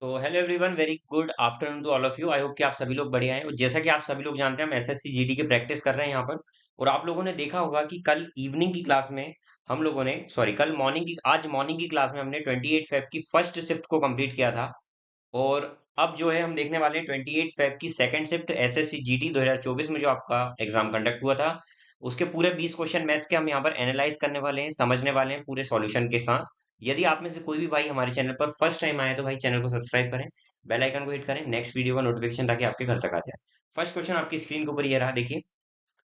तो hello everyone, very good afternoon to all of you. I hope कि आप सभी लोग बढ़िया हैं। और जैसा कि आप सभी लोग जानते हैं, हम एसएससी जीडी की प्रैक्टिस कर रहे हैं यहाँ पर। और आप लोगों ने देखा होगा कि कल इवनिंग की क्लास में हम लोगों ने कल मॉर्निंग की आज मॉर्निंग की क्लास में हमने 28 फेब की फर्स्ट शिफ्ट को कंप्लीट किया था। और अब जो है हम देखने वाले हैं 28 फेब की सेकंड शिफ्ट एसएससी जीडी 2024 में जो आपका एग्जाम कंडक्ट हुआ था। उसके पूरे 20 क्वेश्चन मैथ्स के हम यहाँ पर एनालाइज करने वाले हैं, समझने वाले हैं पूरे सॉल्यूशन के साथ। यदि आप में से कोई भी भाई हमारे चैनल पर फर्स्ट टाइम आया तो भाई चैनल को सब्सक्राइब करें, बेल आइकन को हिट करें, नेक्स्ट वीडियो का नोटिफिकेशन ताकि आपके घर तक आ जाए। फर्स्ट क्वेश्चन आपकी स्क्रीन के ऊपर ये रहा, देखिए।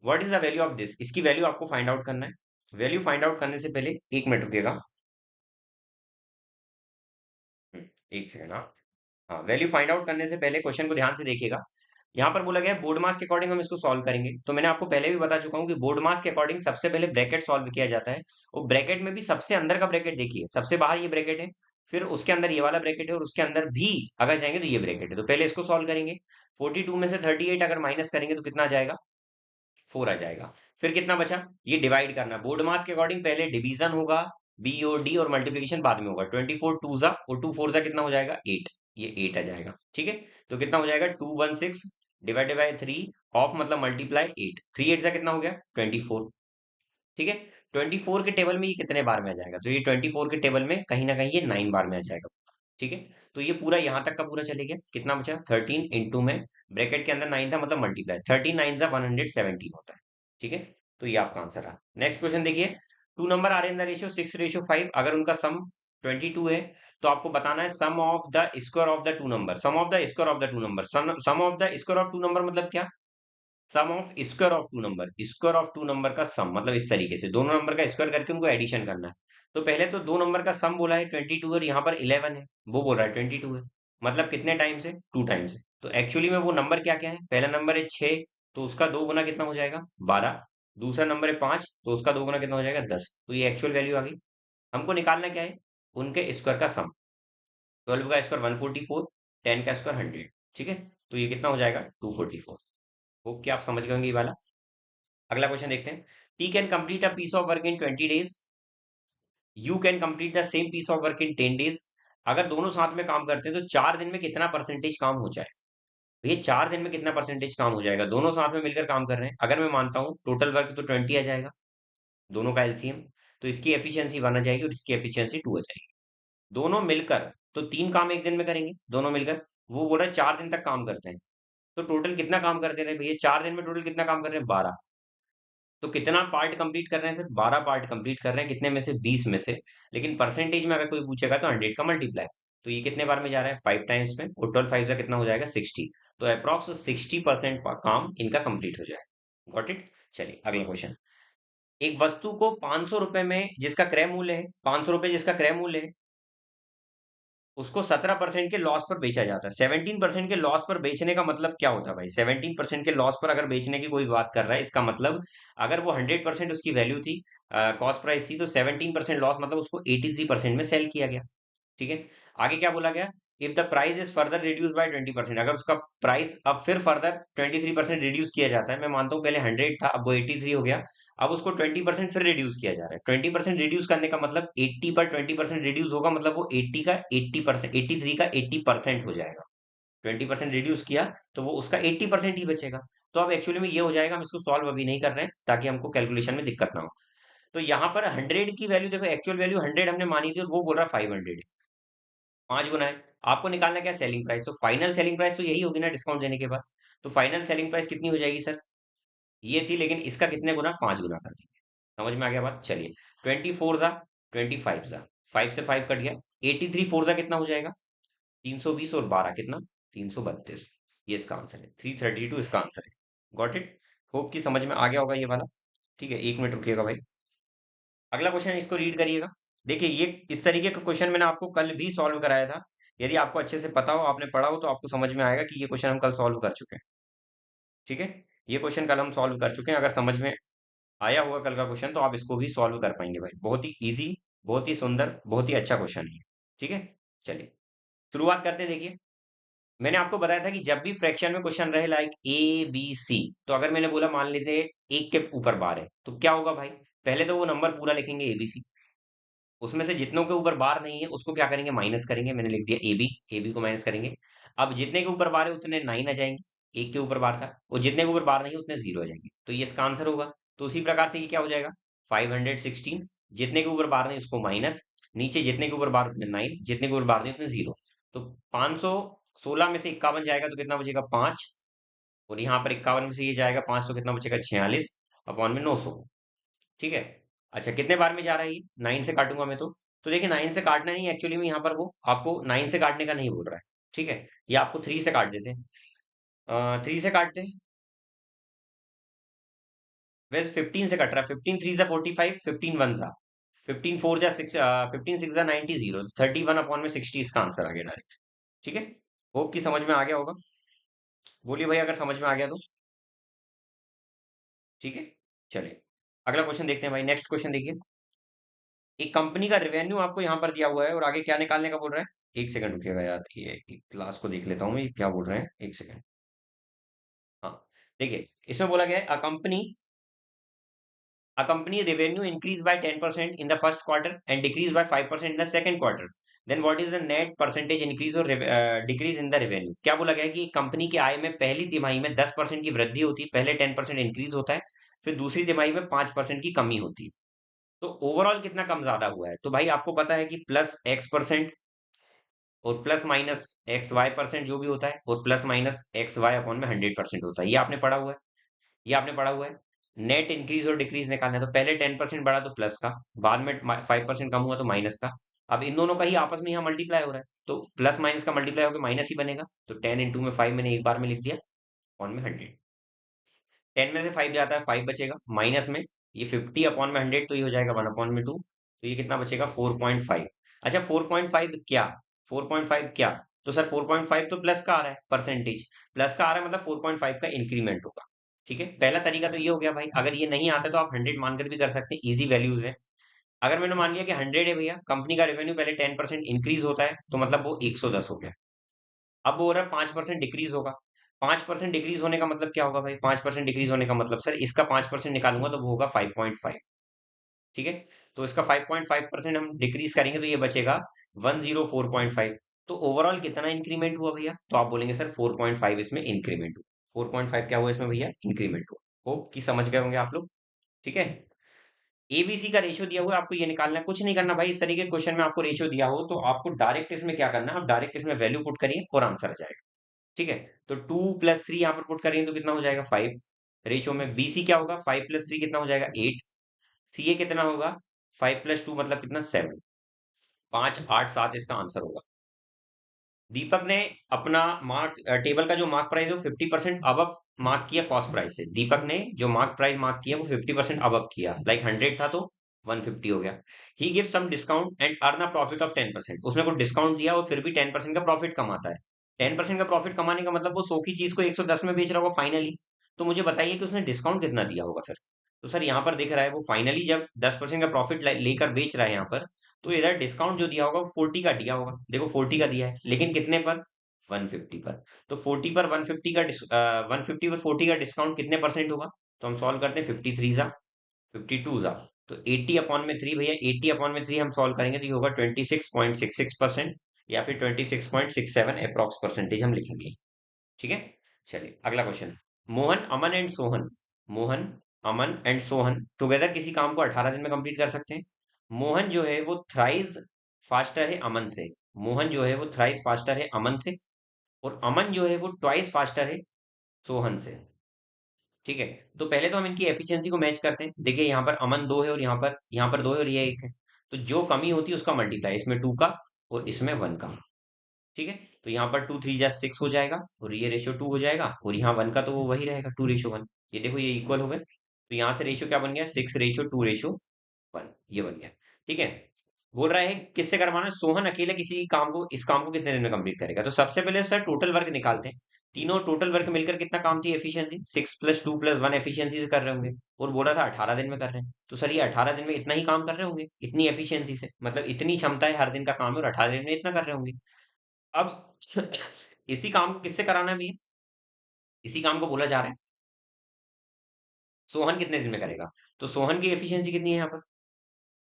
What is the value of this? इसकी वैल्यू आपको फाइंड आउट करना है। वैल्यू फाइंड आउट करने से पहले 1 मिनट रुकिएगा। एक सेकंड। हाँ, वैल्यू फाइंड आउट करने से पहले क्वेश्चन को ध्यान से देखिएगा। यहाँ पर बोला गया है बोर्ड मास के अकॉर्डिंग हम इसको सॉल्व करेंगे। तो मैंने आपको पहले भी बता चुका हूँ कि बोर्ड मास के अकॉर्डिंग सबसे पहले ब्रैकेट सॉल्व किया जाता है। और ब्रैकेट में भी सबसे अंदर का ब्रैकेट देखिए, सबसे बाहर ये ब्रैकेट है, फिर उसके अंदर ये वाला ब्रैकेट है, और उसके अंदर भी अगर जाएंगे तो ये ब्रैकेट है। तो पहले इसको सॉल्व करेंगे। 42 में से 38 अगर माइनस करेंगे तो कितना आ जाएगा? 4 आ जाएगा। फिर कितना बचा? ये डिवाइड करना। बोर्ड मास के अकॉर्डिंग पहले डिवीजन होगा, BOD, और मल्टीप्लीकेशन बाद में होगा। 24 टू जा और 2 4 जा कितना हो जाएगा? 8। ये 8 आ जाएगा, ठीक है। तो कितना हो जाएगा? 216 डिवाइडेड बाय 3 ऑफ मतलब मल्टीप्लाई 8। 3 8 जा कितना हो गया? 24, ठीक है। 24 के टेबल में ये कितने बार में आ जाएगा? तो ये 24 के टेबल में कहीं ना कहीं ये 9 बार में आ जाएगा, ठीक है। तो ये पूरा यहां तक का पूरा चले गया। कितना बचा? 13 इंटू में ब्रैकेट के अंदर 9 था मतलब मल्टीप्लाई 13 9 जा 117 होता है, ठीक है। तो ये आपका आंसर रहा। नेक्स्ट क्वेश्चन देखिए। Two number are in the ratio 6:5। अगर उनका सम 22 है तो आपको बताना है sum of the square of the two number. Sum of the square of the two number, sum of the square of two number मतलब क्या? Sum of square of two number, square of two number का sum मतलब इस तरीके से दोनों number का square करके उनको एडिशन करना है। तो पहले तो दो नंबर का सम बोला है 22, और यहाँ पर 11 है, वो बोल रहा है 22 है। मतलब कितने टाइम्स है? 2 टाइम्स है। तो एक्चुअली में वो नंबर क्या क्या है? पहला नंबर है 6, तो उसका दो गुना कितना हो जाएगा? 12। दूसरा नंबर है 5, तो उसका दो गुना कितना हो जाएगा? 10। तो ये एक्चुअल वैल्यू आ गई। हमको निकालना क्या है? उनके स्क्वायर का सम। 12 का स्क्वायर 144, 10 का स्क्वायर 100, ठीक है। तो ये कितना हो जाएगा? 244। होप कि आप समझ गए होंगे ये वाला। अगला क्वेश्चन देखते हैं। T can complete a piece of work in 20 days। You can complete the same piece of work in 10 days। अगर दोनों साथ में काम करते हैं तो 4 दिन में कितना परसेंटेज काम हो जाए? भैया 4 दिन में कितना परसेंटेज काम हो जाएगा? दोनों साथ में मिलकर काम कर रहे हैं। अगर मैं मानता हूँ टोटल वर्क तो 20 आ जाएगा, दोनों का एलसीएम। तो इसकी एफिशिएंसी 1 आ जाएगी और इसकी एफिशिएंसी 2 आ जाएगी। दोनों मिलकर तो 3 काम एक दिन में करेंगे दोनों मिलकर। वो बोल रहा है 4 दिन तक काम करते हैं। तो टोटल कितना काम करते रहे भैया? 4 दिन में टोटल कितना काम कर रहे हैं? 12। तो कितना पार्ट कंप्लीट कर रहे हैं? सिर्फ 12 पार्ट कंप्लीट कर रहे हैं। कितने में से? 20 में से। लेकिन परसेंटेज में अगर कोई पूछेगा तो 100 का मल्टीप्लाई। तो ये कितने बार में जा रहा है? 5 टाइम्स में, और 12 5 का कितना हो जाएगा? 60। तो अप्रॉक्स 60% काम इनका कंप्लीट हो जाएगा। Got it. चलिए अगला क्वेश्चन। एक वस्तु को 500 रुपए में जिसका क्रय मूल्य है, 500 रुपए जिसका क्रय मूल्य है, उसको 17% के लॉस पर बेचा जाता है। 17% के लॉस पर बेचने का मतलब क्या होता है भाई? 17% के लॉस पर अगर बेचने की कोई बात कर रहा है, इसका मतलब अगर वो 100% उसकी वैल्यू थी, कॉस्ट प्राइस थी, तो 17% लॉस मतलब उसको 83% में सेल किया गया, ठीक है। आगे क्या बोला गया? If the price is further reduce by 20%। अगर उसका प्राइस अब फिर फर्दर 23% रिड्यूस किया जाता है, मैं मानता हूँ पहले 100 था, अब वो 83 हो गया, अब उसको 20% फिर रिड्यूस किया जा रहा है। 20% रिड्यूस करने का मतलब 80 पर 20% रिड्यूस होगा, मतलब वो 80 का 80%, 83 का 80% हो जाएगा। 20% रिड्यूस किया तो वो उसका 80% ही बचेगा। तो अब एक्चुअली में ये हो जाएगा। हम इसको सॉल्व अभी नहीं कर रहे हैं ताकि हमको कैलकुलेशन में दिक्कत ना हो। तो यहाँ पर 100 की वैल्यू देखो, एक्चुअल वैल्यू 100 हमने मानी थी और वो बोल रहा है 500 है, 5 गुना है। आपको निकालना क्या? Selling price. तो फाइनल सेलिंग प्राइस तो यही होगी ना डिस्काउंट देने के बाद। तो फाइनल सेलिंग प्राइस कितनी हो जाएगी सर? ये थी, लेकिन इसका कितने गुना? 5 गुना कर देंगे। समझ में आ गया बात? चलिए। 24 जा 25 जा 5 से 5 कट गया। 83 4 जा कितना हो जाएगा? 320, और 12 कितना? 332। ये इसका आंसर है। 332 इसका आंसर है। Got it. होप कि समझ में आ गया होगा ये वाला। ठीक है, 1 मिनट रुकिएगा भाई। अगला क्वेश्चन इसको रीड करिएगा। देखिए, ये इस तरीके का क्वेश्चन मैंने आपको कल भी सॉल्व कराया था। यदि आपको अच्छे से पता हो, आपने पढ़ा हो, तो आपको समझ में आएगा कि ये क्वेश्चन हम कल सॉल्व कर चुके हैं, ठीक है। ये क्वेश्चन कल हम सॉल्व कर चुके हैं। अगर समझ में आया होगा कल का क्वेश्चन तो आप इसको भी सॉल्व कर पाएंगे भाई। बहुत ही इजी, बहुत ही सुंदर, बहुत ही अच्छा क्वेश्चन है, ठीक है। चलिए शुरुआत करते हैं। देखिए, मैंने आपको बताया था कि जब भी फ्रैक्शन में क्वेश्चन रहे लाइक ABC, तो अगर मैंने बोला मान लेते एक के ऊपर बार है, तो क्या होगा भाई? पहले तो वो नंबर पूरा लिखेंगे ABC, उसमें से जितनों के ऊपर बार नहीं है उसको क्या करेंगे, माइनस करेंगे। मैंने लिख दिया AB, AB को माइनस करेंगे। अब जितने के ऊपर बार है उतने 9 आ जाएंगे, एक के ऊपर बार था, और जितने के ऊपर बार नहीं है उतने 0 आ जाएंगे, तो ये इसका आंसर होगा। तो उसी प्रकार से ये क्या हो जाएगा, 516, जितने के ऊपर बार नहीं उसको माइनस, नीचे जितने के ऊपर बार उतने 9, जितने के ऊपर बार नहीं उतने 0। तो 516 में से 51 जाएगा तो कितना बचेगा, 5। और यहाँ पर 51 में से ये जाएगा 5 तो कितना बचेगा, 46 अपॉन में 900। ठीक है। अच्छा, कितने बार में जा रहा है ये, 9 से काटूंगा मैं तो देखिए 9 से काटना नहीं, एक्चुअली में यहाँ पर वो आपको 9 से काटने का नहीं बोल रहा है। ठीक है, ये आपको 3 से काट देते हैं, 3 से काटते हैं। वैसे 15 से कट रहा है, 15 3 जा 45, 15 1 जा 15 4 जा 6, 15 6 जा 90, 0 31 अपॉन में 60 इसका आंसर आ गया डायरेक्ट। ठीक है, होप कि समझ में आ गया होगा। बोलिए भाई अगर समझ में आ गया तो। ठीक है, चलिए अगला क्वेश्चन देखते हैं भाई। नेक्स्ट क्वेश्चन देखिए, एक कंपनी का रेवेन्यू आपको यहाँ पर दिया हुआ है और आगे क्या निकालने का बोल रहा है। एक सेकंड रुकिएगा यार, ये क्लास को देख लेता हूँ मैं, ये क्या बोल रहे हैं, एक सेकंड। हाँ, देखिए इसमें बोला गया है a company revenue increased by 10% in the first quarter and decreased by 5% in the second quarter, then what is the net percentage increase or decrease in the revenue। क्या बोला गया है कि कंपनी की आय में पहली तिमाही में 10% की वृद्धि होती है, पहले 10% इंक्रीज होता है, फिर दूसरी तिमाही में 5% की कमी होती है। तो ओवरऑल कितना कम ज्यादा हुआ है, तो भाई आपको पता है कि +X% और +-XY% जो भी होता है, और +-XY अपॉन में 100% होता है, ये आपने पढ़ा हुआ है। ये आपने पढ़ा हुआ है। नेट इंक्रीज और डिक्रीज निकालना है, तो पहले 10% बढ़ा तो प्लस का, बाद में 5% कम हुआ तो माइनस का। अब इन दोनों का ही आपस में यहाँ मल्टीप्लाई हो रहा है, तो प्लस माइनस का मल्टीप्लाई होकर माइनस ही बनेगा। तो 10 × 5 मैंने एक बार में लिख दिया, अपॉन में 100। 10 में से 5 जाता है, 5 बचेगा, माइनस में ये 50 अपॉन में 100, तो ये हो जाएगा 1/2। तो ये कितना बचेगा, 4.5। अच्छा 4.5 क्या, 4.5 क्या, तो सर 4.5 तो प्लस का आ रहा है, परसेंटेज प्लस का आ रहा है, मतलब 4.5 का इंक्रीमेंट होगा। ठीक है, पहला तरीका तो ये हो गया भाई। अगर ये नहीं आता तो आप 100 मानकर भी कर सकते हैं, इजी वैल्यूज है। अगर मैंने मान लिया कि 100 है भैया, कंपनी का रेवेन्यू पहले 10% इंक्रीज होता है, तो मतलब वो 110 हो गया। अब वो हो रहा है 5% डिक्रीज होगा। 5% डिक्रीज होने का मतलब क्या होगा भाई, 5% डिक्रीज होने का मतलब सर इसका 5% निकालूंगा तो वो होगा 5.5। ठीक है, तो इसका 5.5% हम डिक्रीज करेंगे तो ये बचेगा 104.5। तो ओवरऑल कितना इंक्रीमेंट हुआ भैया, तो आप बोलेंगे सर 4.5 इसमें इंक्रीमेंट हुआ। 4.5 क्या हुआ इसमें भैया, इंक्रीमेंट हुआ। होप कि समझ गए होंगे आप लोग। ठीक है, एबीसी का रेशियो दिया हुआ है, आपको ये निकालना है, कुछ नहीं करना भाई। इस तरीके के क्वेश्चन में आपको रेशियो दिया हो तो आपको डायरेक्ट इसमें क्या करना है, आप डायरेक्ट इसमें वैल्यू पुट करिए और आंसर आ जाएगा। ठीक है, तो 2 + 3 यहाँ पर पुट करेंगे तो कितना हो जाएगा, 5। रेशियो में बीसी क्या होगा, 5 + 3 कितना हो जाएगा, 8। सीए कितना होगा, 5 + 2 मतलब कितना, 7। 5 8 7 इसका आंसर होगा। दीपक ने अपना मार्क टेबल का जो मार्क प्राइस है वो 50% अबव मार्क किया कॉस्ट प्राइस से। दीपक ने जो मार्क प्राइस मार्क किया वो 50% अबव किया, लाइक 100 था तो 150 हो गया। He give some discount and earn a profit of 10%, उसने को डिस्काउंट दिया और फिर भी 10% का प्रॉफिट कमाता है। 10% का प्रॉफिट कमाने का मतलब वो 100 की चीज को 110 में बेच रहा होगा फाइनली। तो मुझे बताइए कि उसने डिस्काउंट कितना दिया होगा फिर। तो सर यहाँ पर दिख रहा है वो फाइनली जब 10% का प्रॉफिट लेकर बेच रहा है यहाँ पर, तो इधर डिस्काउंट जो दिया होगा वो 40 का दिया होगा। देखो 40 का दिया है, लेकिन कितने पर, 150 पर। तो 40 पर 150 का 150 पर 40 का डिस्काउंट कितने परसेंट होगा, तो हम सॉल्व करते हैं। 53 जा 52 जा, तो 80 अपॉन में 3 भैया, 80 अपॉन में 3 हम सॉल्व करेंगे तो ये होगा 26.66%, या फिर 26.67 अप्रॉक्स परसेंटेज हम लिखेंगे। ठीक है, चलिए अगला question. Mohan Aman and Sohan, Mohan Aman and Sohan together किसी काम को 18 दिन में कंप्लीट कर सकते हैं। मोहन जो है वो थ्राइस फास्टर है अमन से, मोहन जो है वो थ्राइस फास्टर है अमन से, और अमन जो है वो ट्वाइस फास्टर है सोहन से। ठीक है, तो पहले तो हम इनकी एफिशिएंसी को मैच करते हैं। देखिए यहाँ पर अमन 2 है और यहाँ पर 2 है और ये 1 है, तो जो कमी होती है उसका मल्टीप्लाई, इसमें 2 का और इसमें 1 का। ठीक है, तो यहाँ पर 2 3 जा 6 हो जाएगा और ये रेशियो 2 हो जाएगा, और यहाँ 1 का तो वो वही रहेगा, 2:1। ये देखो ये इक्वल हो गए, तो यहाँ से रेशियो क्या बन गया, 6:2:1, ये बन गया। ठीक है, बोल रहा है किससे करवाना है, सोहन अकेले किसी काम को, इस काम को कितने दिन में कंप्लीट करेगा। तो सबसे पहले सर टोटल वर्क निकालते हैं। तीनों टोटल वर्क मिलकर कितना काम थी, एफिशिएंसी 6 + 2 + 1 एफिशिएंसी से कर रहे होंगे, और बोला था 18 दिन में कर रहे हैं। तो सर ये 18 दिन में इतना ही काम कर रहे होंगे, इतनी एफिशिएंसी से, मतलब इतनी क्षमता है हर दिन का काम है, और 18 दिन में इतना कर रहे होंगे। अब इसी काम को किससे कराना है भैया, इसी काम को बोला जा रहा है सोहन कितने दिन में करेगा। तो सोहन की एफिशिएंसी कितनी है यहाँ पर,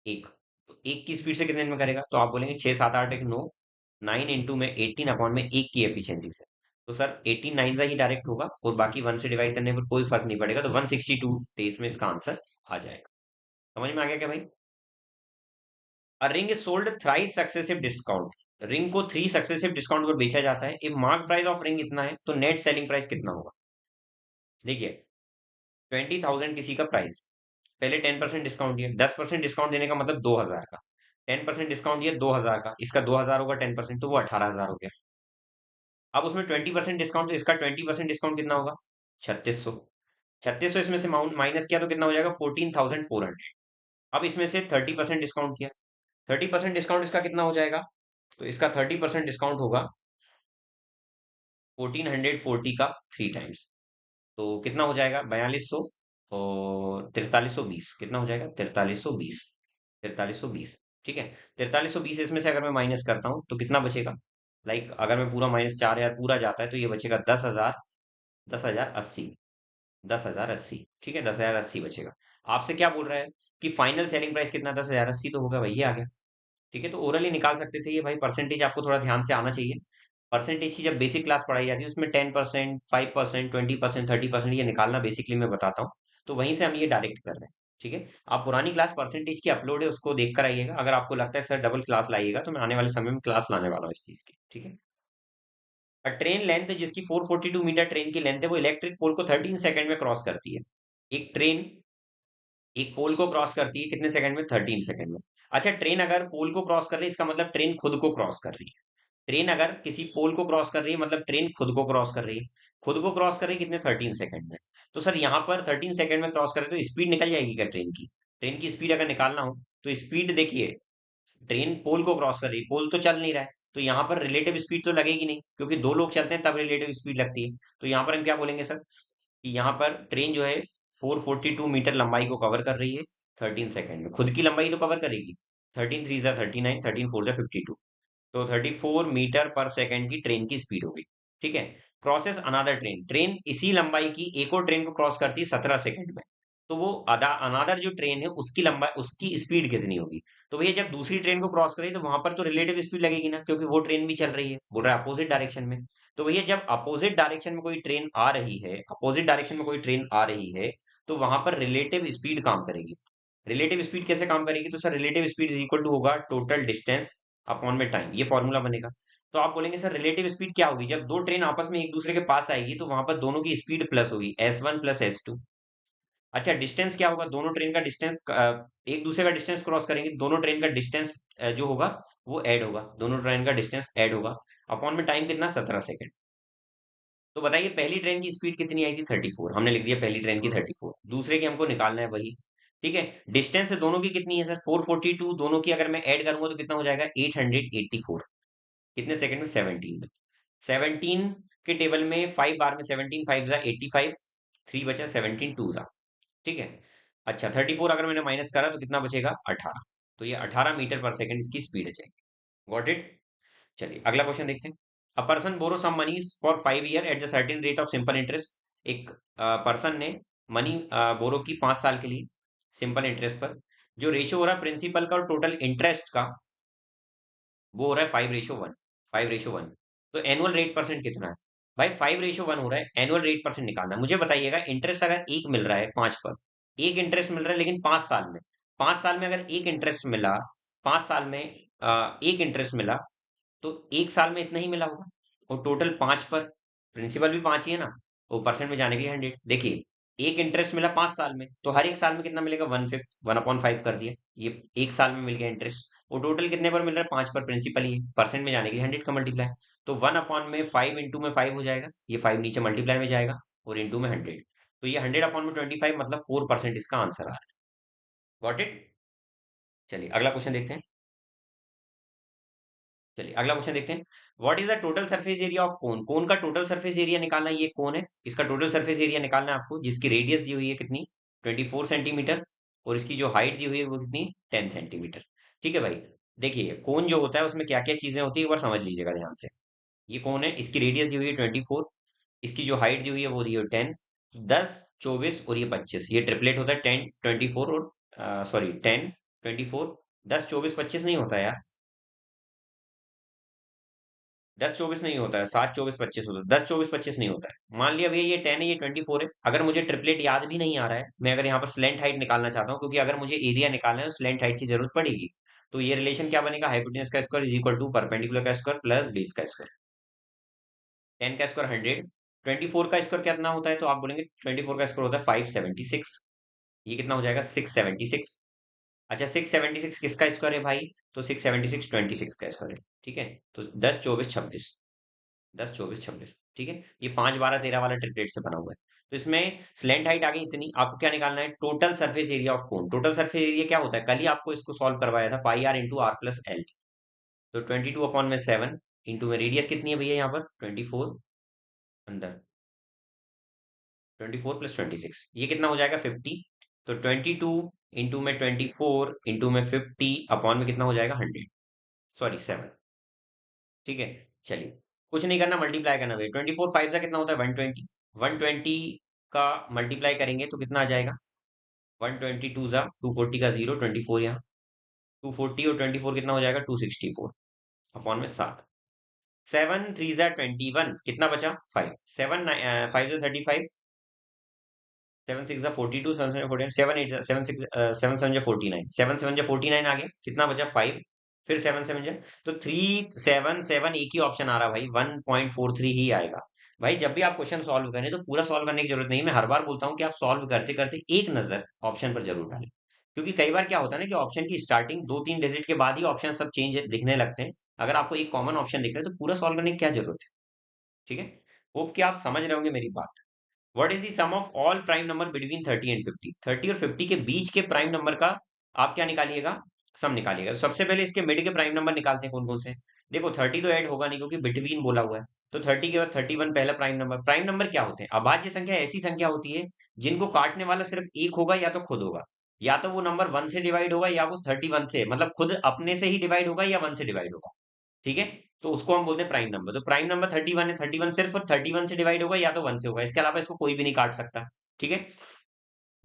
1। तो एक की स्पीड से कितने में करेगा? तो आप बोलेंगे 6 7 8 1 9, 9 इंटू में 18 अपॉन में एक की एफिशिएंसी से। तो सर 18 9 ही डायरेक्ट होगा और बाकी 1 से डिवाइड करने पर कोई फर्क नहीं पड़ेगा, तो 162 डेज में इसका आंसर आ जाएगा। समझ में आ गया क्या भाई? A ring is sold thrice successive discount. Ring को 3 सक्सेसिव डिस्काउंट पर बेचा जाता है। If mark price of ring इतना है तो नेट सेलिंग प्राइस कितना होगा? देखिए 20,000 किसी का प्राइस, पहले 10% डिस्काउंट दिया, 10% डिस्काउंट देने का मतलब 2,000 का, 10% डिस्काउंट दिया 2,000 का, इसका 2,000 होगा 10%, तो वो 18,000 हो गया। अब उसमें 20% डिस्काउंट, तो इसका 20% डिस्काउंट कितना होगा? 3600। 3600 इसमें से माइनस किया तो कितना हो जाएगा? 14,400। अब इसमें से 30% डिस्काउंट किया, 30% डिस्काउंट इसका कितना हो जाएगा? तो इसका 30% डिस्काउंट होगा 1440 का 3 टाइम्स, तो कितना हो जाएगा? 4200 और 4320, कितना हो जाएगा? 4320, 4320। ठीक है, 4320 इसमें से अगर मैं माइनस करता हूँ तो कितना बचेगा? लाइक अगर मैं पूरा -4000 पूरा जाता है तो ये बचेगा 10,000, 10,080, 10,080। ठीक है, 10,080 बचेगा। आपसे क्या बोल रहा है कि फाइनल सेलिंग प्राइस कितना? 10,080 तो होगा भाई, ये आ गया। ठीक है, तो ओरली निकाल सकते थे ये भाई। परसेंटेज आपको थोड़ा ध्यान से आना चाहिए। परसेंटेज की जब बेसिक क्लास पढ़ाई जाती है उसमें 10%, 5%, 20%, 30% ये निकालना बेसिकली मैं बताता हूँ। तो वहीं से हम ये डायरेक्ट कर रहे हैं। ठीक है, आप पुरानी क्लास परसेंटेज की अपलोड है उसको देख कर आइएगा। अगर आपको लगता है सर डबल क्लास लाइएगा तो मैं आने वाले समय में क्लास लाने वाला हूँ इस चीज की। ठीक है, ट्रेन लेंथ जिसकी 442 मीटर ट्रेन की लेंथ है वो इलेक्ट्रिक पोल को 13 सेकंड में क्रॉस करती है। एक ट्रेन एक पोल को क्रॉस करती है कितने सेकंड में? 13 सेकंड में। अच्छा, ट्रेन अगर पोल को क्रॉस कर रही है इसका मतलब ट्रेन खुद को क्रॉस कर रही है। ट्रेन अगर किसी पोल को क्रॉस कर रही है मतलब ट्रेन खुद को क्रॉस कर रही है। खुद को क्रॉस कर रही है कितने? 13 सेकंड में। तो सर यहाँ पर 13 सेकंड में क्रॉस करे तो स्पीड निकल जाएगी क्या ट्रेन की? ट्रेन की स्पीड अगर निकालना हो तो स्पीड देखिए, ट्रेन पोल को क्रॉस कर रही है, पोल तो चल नहीं रहा है, तो यहाँ पर रिलेटिव स्पीड तो लगेगी नहीं, क्योंकि दो लोग चलते हैं तब रिलेटिव स्पीड लगती है। तो यहाँ पर हम क्या बोलेंगे सर कि यहाँ पर ट्रेन जो है 442 मीटर लंबाई को कवर कर रही है 13 सेकंड में। खुद की लंबाई तो कवर करेगी, 13 3 39, 13 4 52, तो 34 मीटर पर सेकंड की ट्रेन की स्पीड होगी। ठीक है, क्रॉसेस अनादर ट्रेन, ट्रेन इसी लंबाई की एक और ट्रेन को क्रॉस करती है 17 सेकंड में। तो वो अनादर जो ट्रेन है उसकी लंबाई, उसकी स्पीड कितनी होगी? तो भैया जब दूसरी ट्रेन को क्रॉस करेगी तो वहां पर तो रिलेटिव स्पीड लगेगी ना, क्योंकि वो ट्रेन भी चल रही है, बोल रहा है अपोजिट डायरेक्शन में। तो भैया जब अपोजिट डायरेक्शन में कोई ट्रेन आ रही है, अपोजिट डायरेक्शन में कोई ट्रेन आ रही है, तो वहां पर रिलेटिव स्पीड काम करेगी। रिलेटिव स्पीड कैसे काम करेगी? तो sir relative speed is equal to होगा टोटल डिस्टेंस अपॉन में टाइम, ये फॉर्मूला बनेगा। तो आप बोलेंगे सर रिलेटिव स्पीड क्या होगी? जब दो ट्रेन आपस में एक दूसरे के पास आएगी तो वहां पर दोनों की स्पीड प्लस होगी, S1 प्लस S2। अच्छा, डिस्टेंस क्या होगा? दोनों ट्रेन का डिस्टेंस, एक दूसरे का डिस्टेंस क्रॉस करेंगे, दोनों ट्रेन का डिस्टेंस जो होगा वो ऐड होगा, दोनों ट्रेन का डिस्टेंस ऐड होगा। अपॉन में टाइम कितना? 17 सेकंड। तो बताइए पहली ट्रेन की स्पीड कितनी आई थी? 34, हमने लिख दिया पहली ट्रेन की 34, दूसरे की हमको निकालना है वही। ठीक है, डिस्टेंस दोनों की कितनी है सर? 442, दोनों की अगर मैं ऐड करूंगा तो कितना हो जाएगा? 884। कितने सेकंड में? 17 में। 17 के टेबल में 5 बार में 17 5 जा 85, 3 बचा, 17 2 जा। ठीक है, अच्छा 34 अगर मैंने माइनस करा तो कितना बचेगा? 18। तो ये 18 मीटर पर सेकंड इसकी स्पीड है। Got it? चलिए अगला क्वेश्चन देखते हैं। A person borrow some money for 5 year at the certain rate of simple interest. एक पर्सन ने मनी बोरो की 5 साल के लिए सिंपल इंटरेस्ट पर। जो रेशियो हो रहा है प्रिंसिपल का और टोटल इंटरेस्ट का, वो हो रहा है 5:1, 5:1। तो एनुअल रेट परसेंट कितना है? भाई 5:1 हो रहा है, एनुअल रेट परसेंट निकालना है। मुझे बताइएगा इंटरेस्ट अगर एक मिल रहा है 5 पर, एक इंटरेस्ट मिल रहा है लेकिन 5 साल में, 5 साल में अगर एक इंटरेस्ट मिला, 5 साल में एक इंटरेस्ट मिला, तो एक साल में इतना ही मिला होगा। और टोटल 5 पर, प्रिंसिपल भी 5 ही है ना, वो परसेंट में जाने के लिए 100। देखिए एक इंटरेस्ट मिला 5 साल में, तो हर एक साल में कितना मिलेगा? 1/5, 1/5 कर दिया, ये एक साल में मिल गया इंटरेस्ट। वो टोटल कितने पर मिल रहा है? 5 पर, प्रिंसिपल ही है, परसेंट में जाने के लिए 100 का मल्टीप्लाई। तो 1/5 इंटू में 5 हो जाएगा, ये 5 नीचे मल्टीप्लाई में जाएगा, और इंटू में 100। तो ये 100/25 मतलब 4% इसका आंसर आ रहा है। Got it? चलिए अगला क्वेश्चन देखते हैं। चलिए अगला क्वेश्चन देखते हैं। What is the total surface area of cone? Cone का टोटल सरफेस एरिया निकालना है, ये कोन है, इसका टोटल सरफेस एरिया निकालना है आपको, जिसकी रेडियस दी हुई है कितनी? 24 सेंटीमीटर, और इसकी जो हाइट दी हुई है वो कितनी? 10 सेंटीमीटर। ठीक है भाई, देखिए कोन जो होता है उसमें क्या क्या चीजें होती है एक बार समझ लीजिएगा ध्यान से। ये कोन है, इसकी रेडियस दी हुई है 24, इसकी जो हाइट दी हुई है वो दी हुई है 10, 10 24 और ये 25, ये ट्रिपलेट होता है 10 24 और सॉरी 10 24 10 24 25 नहीं होता यार। 10 24 नहीं होता है, 7 24 25 होता है, 10 24 25 नहीं होता है। मान लिया भैया ये 10 है, ये 24 है। अगर मुझे ट्रिपलेट याद भी नहीं आ रहा है, मैं अगर यहाँ पर स्लेंट हाइट निकालना चाहता हूँ, क्योंकि अगर मुझे एरिया निकालना है तो स्लेंट हाइट की जरूरत पड़ेगी। तो ये रिलेशन क्या बनेगा, हाइपोटेनस का square is equal to perpendicular का स्क्वायर प्लस बेस का स्क्वायर। 10 का स्क्वायर 100, 24 का स्क्वायर कितना होता है, तो आप बोलेंगे 24 का स्क्वायर होता है 576। ये कितना हो जाएगा 676। अच्छा 676 किसका स्क्वायर है भाई, तो 676 26 का स्क्वायर है। ठीक है, तो 10 24 26, 10 24 26, ठीक है। ये 5 12 13 वाला ट्रिपलेट से बना हुआ है। तो इसमें स्लेंट हाइट आ गई इतनी, आपको क्या निकालना है, total surface area of cone. Total surface area क्या होता है, कल ही आपको इसको सॉल्व करवाया था, pi r into r plus l. तो 22/7 इंटू में रेडियस कितनी है भैया यहाँ पर 24, अंदर 24 प्लस 26, ये कितना हो जाएगा 50। तो 22 इंटू में 24 इंटू में 50 अपॉन में कितना हो जाएगा 100, सॉरी 7। ठीक है, चलिए कुछ नहीं करना, मल्टीप्लाई करना भैया। 24 5 का कितना होता है 120, 120 का मल्टीप्लाई करेंगे तो कितना आ जाएगा, 120 टू जा 240 का जीरो, 24 यहाँ, 240 और 24 कितना हो जाएगा 264 अपॉन में 7। 7 3 जा 21, कितना बचा 5, 7 5 जा 35, 7 6 जा 42, 7 7 8 7 7 जा 49, 7 7 जा 49 आ गया, कितना बचा 5, फिर 7 7 जा, तो 3 7 7 एक ही ऑप्शन आ रहा भाई, 1.43 ही आएगा। भाई जब भी आप क्वेश्चन सॉल्व करें तो पूरा सॉल्व करने की जरूरत नहीं है। मैं हर बार बोलता हूँ कि आप सॉल्व करते करते एक नजर ऑप्शन पर जरूर डालें, क्योंकि कई बार क्या होता है ना कि ऑप्शन की स्टार्टिंग 2 3 डिजिट के बाद ही ऑप्शन सब चेंज दिखने लगते हैं। अगर आपको एक कॉमन ऑप्शन दिख रहा है तो पूरा सॉल्व करने की क्या जरूरत है। ठीक है, होप कि आप समझ रहे होंगे मेरी बात। What is the sum of all prime number between 30 and 50, 30 और 50 के बीच के प्राइम नंबर का आप क्या निकालिएगा, सम निकालिएगा। तो सबसे पहले इसके मिड के प्राइम नंबर निकालते हैं, कौन कौन से। देखो 30 तो ऐड होगा नहीं क्योंकि बिटवीन बोला हुआ है, तो 30 के बाद 31 पहला प्राइम नंबर। प्राइम नंबर क्या होते हैं, अभाज्य संख्या ऐसी संख्या होती है जिनको काटने वाला सिर्फ एक होगा या तो खुद होगा, या तो वो नंबर 1 से डिवाइड होगा या वो 31 से, मतलब खुद अपने से ही डिवाइड होगा या 1 से डिवाइड होगा। ठीक है, तो उसको हम बोलते हैं प्राइम नंबर। तो प्राइम नंबर 31 है, 31 सिर्फ 31 से डिवाइड होगा या तो 1 से होगा, इसके अलावा इसको कोई भी नहीं काट सकता। ठीक है,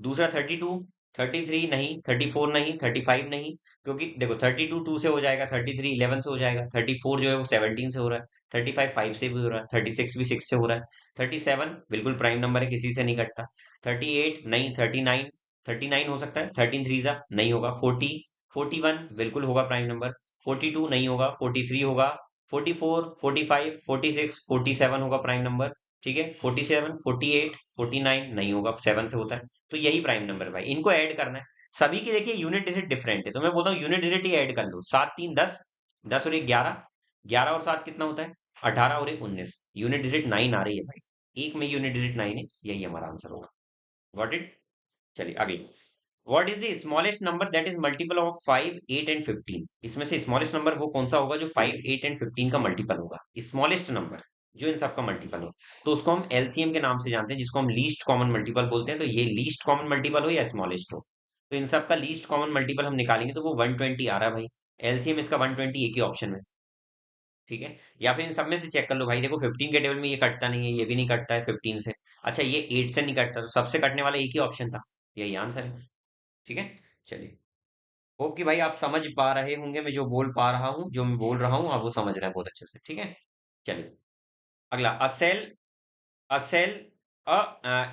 दूसरा 32, 33 नहीं, 34 नहीं, 35 नहीं, क्योंकि देखो 32 2 से हो जाएगा, 33 11 से हो जाएगा, 34 जो है वो 17 से हो रहा है, 35 5 से भी हो रहा है, 36 भी 6 से हो रहा है, 37 बिल्कुल प्राइम नंबर है, किसी से नहीं कटता, 38 नहीं, 39, 39 हो सकता है, 13 3 जा नहीं होगा, 40, 41 बिल्कुल होगा प्राइम नंबर, 42 नहीं होगा, 43 होगा, 44 45 46 47 होगा प्राइम नंबर। ठीक है, 47 48 49 नहीं होगा, 7 से होता है। तो यही प्राइम नंबर भाई, इनको ऐड करना है। सभी की देखिए यूनिट डिजिट डिफरेंट है, तो मैं बोलता हूँ यूनिट डिजिट ही ऐड कर लो। 7 3 10, 10 और 1 11, 11 और 7 कितना होता है 18 और 1 19, यूनिट डिजिट 9 आ रही है भाई, एक में यूनिट डिजिट 9 है, यही हमारा आंसर होगा। Got it. चलिए अगली, what is the smallest number that is multiple of 5 8 and 15। इसमें से स्मॉलेस्ट नंबर वो कौन सा होगा जो 5 8 एंड 15 का मल्टीपल होगा, स्मॉलेस्ट नंबर जो इन सब का मल्टीपल हो। तो उसको हम एलसीएम के नाम से जानते हैं, जिसको हम लीस्ट कॉमन मल्टीपल बोलते हैं। तो ये लीस्ट कॉमन मल्टीपल हो या स्मॉलेस्ट हो, तो इन सब का लीस्ट कॉमन मल्टीपल हम निकालेंगे तो वो 120 आ रहा है भाई। एलसीएम इसका 120 एक ही ऑप्शन में। ठीक है, या फिर इन सब में से चेक कर लो भाई, देखो 15 के टेबल में ये कटता नहीं है, ये भी नहीं कटता है 15 से। अच्छा ये 8 से नहीं कटता, तो सबसे कटने वाला एक ही ऑप्शन था, यही आंसर है। ठीक है, चलिए होप कि भाई आप समझ पा रहे होंगे, मैं जो बोल पा रहा हूँ, जो मैं बोल रहा हूँ आप वो समझ रहे हैं बहुत अच्छे से। ठीक है, चलिए अगला, a sell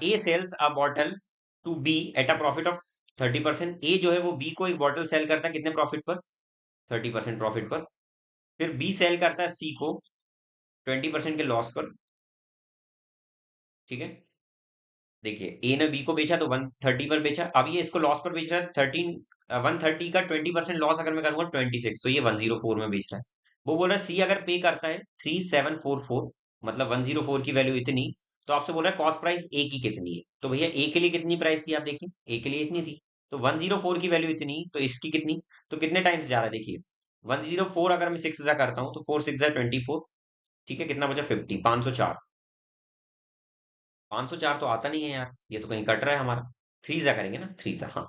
a sells a bottle to be at a profit of 30%। ए जो है वो बी को एक बॉटल सेल करता है कितने प्रॉफिट पर, 30% प्रॉफिट पर। फिर बी सेल करता है सी को 20% के लॉस पर। ठीक है, देखिए ए ने बी को बेचा तो 130 पर बेचा, अब ये इसको लॉस पर बेच रहा है 13, 130 का 20% लॉस अगर मैं करूंगा 26, तो ये 104 में बेच रहा है। वो बोल रहा है सी अगर पे करता है 3744, मतलब 104 की वैल्यू इतनी, तो आपसे बोल रहा है कॉस्ट प्राइस ए की कितनी है। तो भैया ए के लिए कितनी प्राइस थी, आप देखिए ए के लिए इतनी थी, तो 104 की वैल्यू इतनी, तो इसकी कितनी, तो कितने टाइम्स जा रहा है देखिए, 104 अगर मैं 6 जा करता हूँ तो 4 6 जा 24। ठीक है, कितना बचा 50, 504, 504 तो आता नहीं है यार, ये तो कहीं कट रहा है हमारा। 3 जा करेंगे ना, 3 जा, हाँ।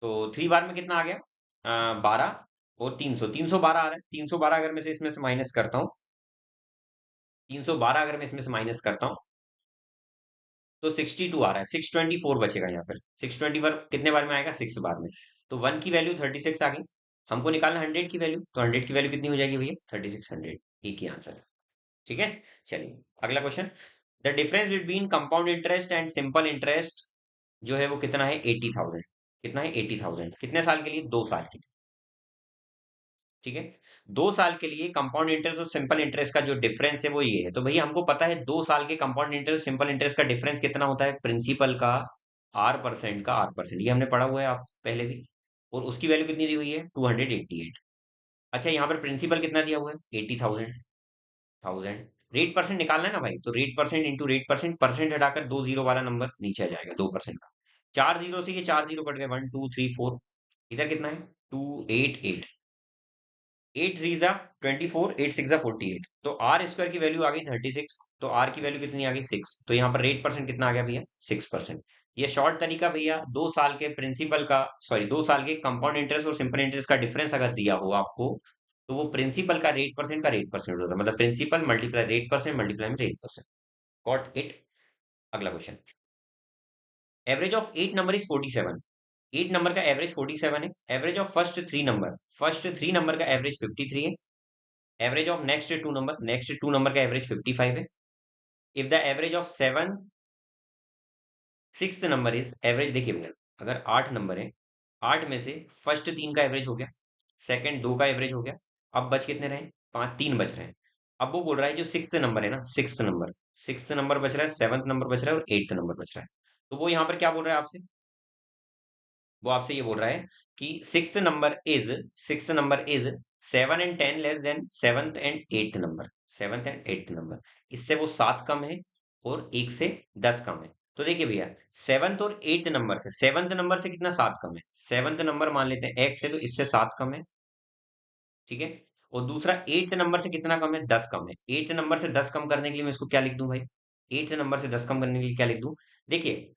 तो 3 बार में कितना आ गया 12, और 300, 312 आ रहा है। 312 अगर मैं से इसमें से माइनस करता हूँ, 312 अगर मैं इसमें से माइनस करता हूँ तो 62 आ रहा है, 624 बचेगा यहाँ। फिर 624 कितने बार में आएगा, 6 बार में। तो 1 की वैल्यू 36 आ गई। हमको निकालना 100 की वैल्यू, तो 100 की वैल्यू कितनी हो जाएगी भैया? 3600। एक ही आंसर है। ठीक है, चलिए अगला question. The difference between compound interest and simple interest जो है वो कितना है? 80,000। कितना है? 80,000। कितने साल के लिए? 2 साल के लिए। ठीक है, 2 साल के लिए कंपाउंड इंटरेस्ट और सिंपल इंटरेस्ट का जो डिफरेंस है वो ये है। तो भैया हमको पता है 2 साल के कंपाउंड इंटरेस्ट सिंपल इंटरेस्ट का डिफरेंस कितना होता है? प्रिंसिपल का R% का R%, ये हमने पढ़ा हुआ है आप पहले भी। और उसकी वैल्यू कितनी दी हुई है? 288। अच्छा, यहाँ पर प्रिंसिपल कितना दिया हुआ है? 80,000। थाउजेंड। रेट परसेंट निकालना है ना भाई, तो rate percent into rate percent, percent हटाकर 2 जीरो वाला नंबर नीचे आ जाएगा 2% का। 4 जीरो से ये 4 जीरो कट गए, 1 2 3 4। इधर कितना है? 288। 8 3 जा 24, 8 6 जा 48। तो आर स्क्वायर की वैल्यू आ गई 36। तो आर की वैल्यू कितनी आ गई? 6। तो यहाँ पर रेट परसेंट कितना आ गया भैया? 6%। ये शॉर्ट तरीका भैया, 2 साल के प्रिंसिपल का, सॉरी 2 साल के कंपाउंड इंटरेस्ट और सिंपल इंटरेस्ट का डिफरेंस अगर दिया हो आपको, तो वो प्रिंसिपल का रेट परसेंट होता है, मतलब principal multiply rate percent multiply में रेट परसेंट। Got it? अगला question. Average of 8 number is 47। 8 number का एवरेज 47 है। Average of first three number का एवरेज 53 है। Average of next two number का एवरेज 55 है। If the average of seven six number is average, देखिए भैया, अगर 8 नंबर है, 8 में से फर्स्ट 3 का एवरेज हो गया, सेकंड 2 का एवरेज हो गया, अब बच कितने रहे? 5, 3 बच रहे हैं। अब वो बोल रहा है जो सिक्स नंबर है ना, सिक्स नंबर बच रहा है, सेवंथ नंबर बच रहा है और 8th नंबर बच रहा है। तो वो यहाँ पर क्या बोल रहा है आपसे? वो आपसे ये बोल रहा है कि six number is 7 and 10 less than seventh and eighth number. Seventh and eighth number, इससे वो 7 कम है और 1 से 10 कम है। तो देखिए भैया, सेवंथ नंबर से कितना 7 कम है? सेवंथ नंबर मान लेते हैं एक्स है, तो इससे 7 कम है। ठीक है, और दूसरा 8th नंबर से कितना कम है? 10 कम है। 8th नंबर से 10 कम करने के लिए मैं इसको क्या लिख दूं भाई? 8th नंबर से 10 कम करने के लिए क्या लिख दूं? देखिए,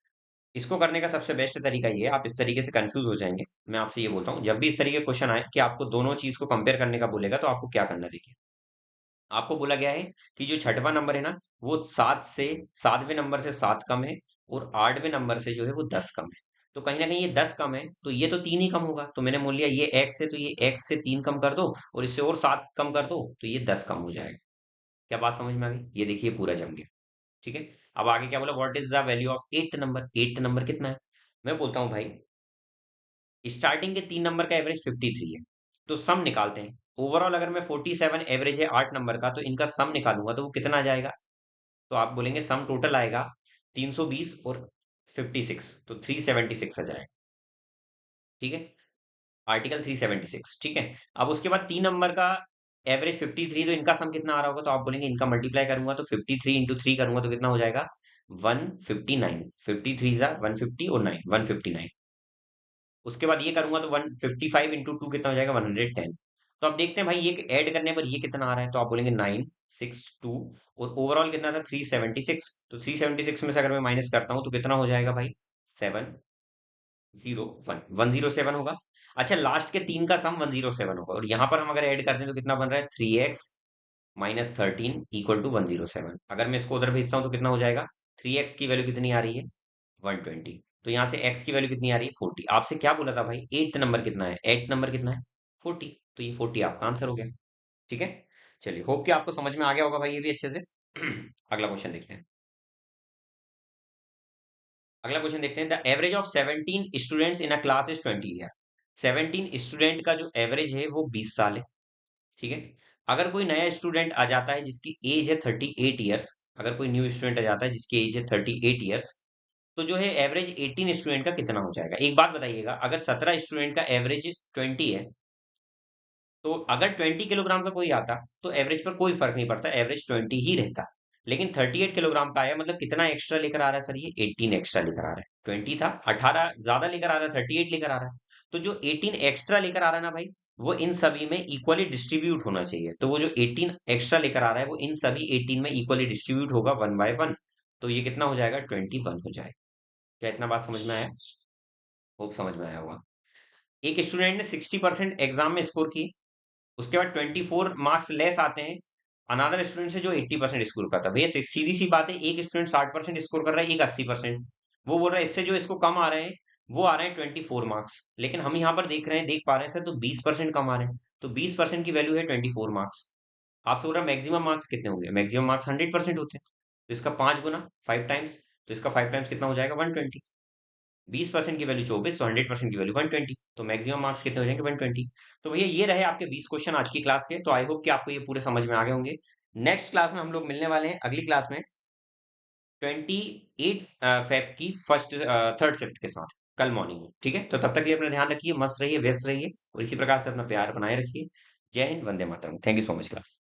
इसको करने का सबसे बेस्ट तरीका ये है, आप इस तरीके से कंफ्यूज हो जाएंगे। मैं आपसे ये बोलता हूँ, जब भी इस तरीके के क्वेश्चन आए कि आपको दोनों चीज को कंपेयर करने का बोलेगा, तो आपको क्या करना है? देखिए, आपको बोला गया है कि जो छठवां नंबर है ना, वो 7वें नंबर से 7 कम है, और 8वें नंबर से जो है वो 10 कम है। तो कहीं ना कहीं ये 10 कम है, तो ये तो 3 ही कम होगा। तो मैंने बोल लिया ये एक्स है, तो ये एक्स से 3 कम कर दो, और इससे और 7 कम कर दो, तो ये 10 कम हो जाएगा। क्या बात समझ में आ गई? ये देखिए पूरा जम गया। ठीक है, अब आगे क्या बोला? What is the value of 8th number? 8th number कितना है? मैं बोलता हूँ भाई, स्टार्टिंग के 3 नंबर का एवरेज 53 है, तो सम निकालते हैं। ओवरऑल अगर मैं 47 एवरेज है 8 नंबर का, तो इनका सम निकालूंगा तो वो कितना आ जाएगा? तो आप बोलेंगे सम टोटल आएगा 320 और 56, तो 376 आ जाएगा। ठीक है, आर्टिकल 376। ठीक है, अब उसके बाद 3 नंबर का एवरेज 53, तो इनका सम कितना आ रहा होगा? तो आप बोलेंगे इनका मल्टीप्लाई करूंगा, तो 53 इंटू 3 करूंगा तो कितना हो जाएगा? 159। 53 जा 150 और 9 159। उसके बाद ये करूंगा तो 155 इंटू 2 कितना हो जाएगा? 110। तो अब देखते हैं भाई, ये ऐड करने पर ये कितना आ रहा है? तो आप बोलेंगे 962, और ओवरऑल कितना था? 376। तो 376 में से अगर मैं माइनस करता हूं तो कितना हो जाएगा भाई? 701 होगा। अच्छा, लास्ट के 3 का सम 107 होगा, और यहाँ पर हम अगर ऐड करते हैं तो कितना बन रहा है? 3x - 13 equal to 107। अगर मैं इसको उधर भेजता हूँ तो कितना हो जाएगा? 3x की वैल्यू कितनी आ रही है? 120। तो यहाँ से x की वैल्यू कितनी आ रही है? 40। आपसे क्या बोला था भाई? 8th नंबर कितना है? 8th नंबर कितना है? 40। तो ये 40 आपका आंसर हो गया। ठीक है, चलिए, होप कि आपको समझ में आ गया होगा भाई ये भी अच्छे से। अगला क्वेश्चन देखते हैं। अगला क्वेश्चन देखते हैं। The average of 17 students in a class is 20 year. 17 student का जो एवरेज है वो 20 साल है। ठीक है, अगर कोई नया स्टूडेंट आ जाता है जिसकी एज है 38 ईयर्स, अगर कोई न्यू स्टूडेंट आ जाता है जिसकी एज है 38 ईयर्स, तो जो है एवरेज 18 स्टूडेंट का कितना हो जाएगा? एक बात बताइएगा, अगर 17 स्टूडेंट का एवरेज 20 है, तो अगर 20 किलोग्राम का कोई आता, तो एवरेज पर कोई फर्क नहीं पड़ता, एवरेज 20 ही रहता। लेकिन 38 किलोग्राम का आया, मतलब कितना एक्स्ट्रा लेकर आ रहा है सर? ये 18 एक्स्ट्रा लेकर आ रहा है। 20 था, 18 ज्यादा लेकर आ रहा है, 38 लेकर आ रहा है। तो जो 18 एक्स्ट्रा लेकर आ रहा है ना भाई, वो इन सभी में इक्वली डिस्ट्रीब्यूट होना चाहिए। तो वो जो 18 एक्स्ट्रा लेकर आ रहा है, वो इन सभी 18 में इक्वली डिस्ट्रीब्यूट होगा 1/1। तो ये कितना हो जाएगा? 21 हो जाएगा। क्या इतना बात समझ में आया? होप समझ में आया होगा। एक स्टूडेंट ने 60% एग्जाम में स्कोर की, उसके बाद 24 मार्क्स लेस आते हैं अनादर स्टूडेंट से जो 80% स्कोर करता है। भैया सीधी सी बात है, एक स्टूडेंट 60% स्कोर कर रहा है, एक 80%। वो बोल रहा है इससे जो इसको कम आ रहे हैं, वो आ रहे हैं 24 मार्क्स। लेकिन हम यहाँ पर देख पा रहे हैं सर, तो 20% कम आ रहे हैं। तो 20% की वैल्यू है 24 मार्क्स। आपसे बोल रहा मैक्सिमम मार्क्स कितने होंगे, मैक्सिमम मार्क्स 100% होते हैं। तो इसका 5 गुना, 5 टाइम्स, तो इसका 5 टाइम्स कितना हो जाएगा, 120। 20% की वैल्यू 24, तो 100% की वैल्यू 120। तो मैक्सिमम मार्क्स कितने हो जाएंगे, 120। तो भैया ये रहे आपके 20 क्वेश्चन आज की क्लास के। तो आई होप कि आपको ये पूरे समझ में आ गए होंगे। नेक्स्ट क्लास में हम लोग मिलने वाले हैं, अगली क्लास में 28 फेब की फर्स्ट थर्ड शिफ्ट के साथ, कल मॉर्निंग में। ठीक है, तो तब तक के लिए अपना ध्यान रखिए, मस्त रहिए, व्यस्त रहिए, और इसी प्रकार से अपना प्यार बनाए रखिए। Jai Hind, Vande Mataram. Thank you so much class.